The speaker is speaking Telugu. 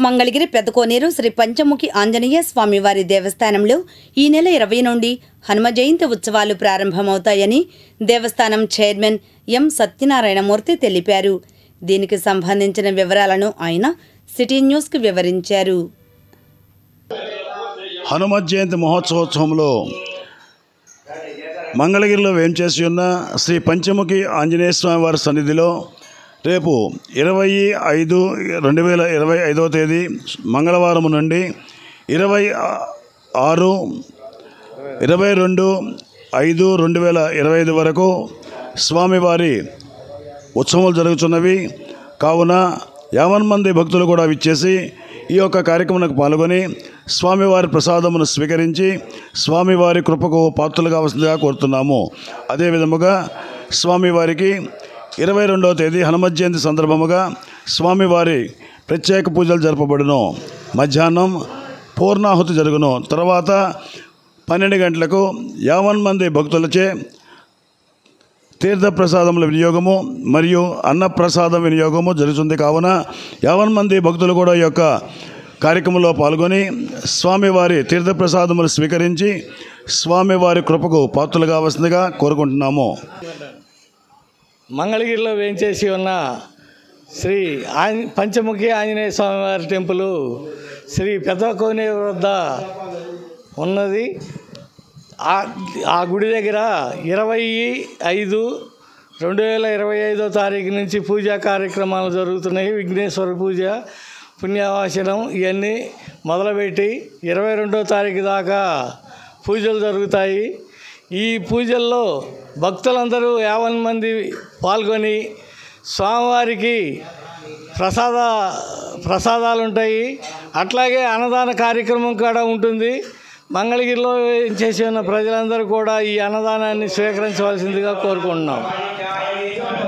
మంగళగిరి పెదకోనేరు శ్రీ పంచముఖి ఆంజనేయ స్వామివారి దేవస్థానంలో ఈ నెల 20 నుండి హనుమ జయంతి ఉత్సవాలు ప్రారంభమవుతాయని దేవస్థానం చైర్మన్ ఎం సత్యనారాయణమూర్తి తెలిపారు. దీనికి సంబంధించిన వివరాలను ఆయన సిటీ న్యూస్కి వివరించారు. హనుమ జయంతి మహోత్సవంలో మంగళగిరిలో వేంచేసి ఉన్న శ్రీ పంచముఖి ఆంజనేయ స్వామి వారి సన్నిధిలో రేపు 20/5/2025 తేదీ మంగళవారం నుండి 22/5/2025 వరకు స్వామివారి ఉత్సవాలు జరుగుతున్నవి. కావున 50 మంది భక్తులు కూడా విచ్చేసి ఈ యొక్క కార్యక్రమానికి పాల్గొని స్వామివారి ప్రసాదమును స్వీకరించి స్వామివారి కృపకు పాత్రలు కావాల్సిందిగా కోరుతున్నాము. అదేవిధముగా స్వామివారికి 22వ తేదీ హనుమ జయంతి సందర్భముగా స్వామివారి ప్రత్యేక పూజలు జరపబడును. మధ్యాహ్నం పూర్ణాహుతి జరుగును. తర్వాత 12 గంటలకు 50 మంది భక్తులచే తీర్థప్రసాదముల వినియోగము మరియు అన్నప్రసాదం వినియోగము జరుగుతుంది. కావున 50 మంది భక్తులు కూడా ఈ యొక్క కార్యక్రమంలో పాల్గొని స్వామివారి తీర్థప్రసాదములు స్వీకరించి స్వామివారి కృపకు పాత్రలు కావాల్సిందిగా కోరుకుంటున్నాము. మంగళగిరిలో వేంచేసి ఉన్న శ్రీ పంచముఖి ఆంజనేయ స్వామివారి టెంపుల్ శ్రీ పెదకోనేరు వద్ద ఉన్నది. ఆ గుడి దగ్గర 20/5/2025 తారీఖు నుంచి పూజా కార్యక్రమాలు జరుగుతున్నాయి. విఘ్నేశ్వర పూజ, పుణ్యవాసనం ఇవన్నీ మొదలుపెట్టి 22వ తారీఖు దాకా పూజలు జరుగుతాయి. ఈ పూజల్లో భక్తులందరూ 50 మంది పాల్గొని స్వామివారికి ప్రసాదాలు ఉంటాయి. అట్లాగే అన్నదాన కార్యక్రమం కూడా ఉంటుంది. మంగళగిరిలో చేసి ఉన్న ప్రజలందరూ కూడా ఈ అన్నదానాన్ని స్వీకరించవలసిందిగా కోరుకుంటున్నాం.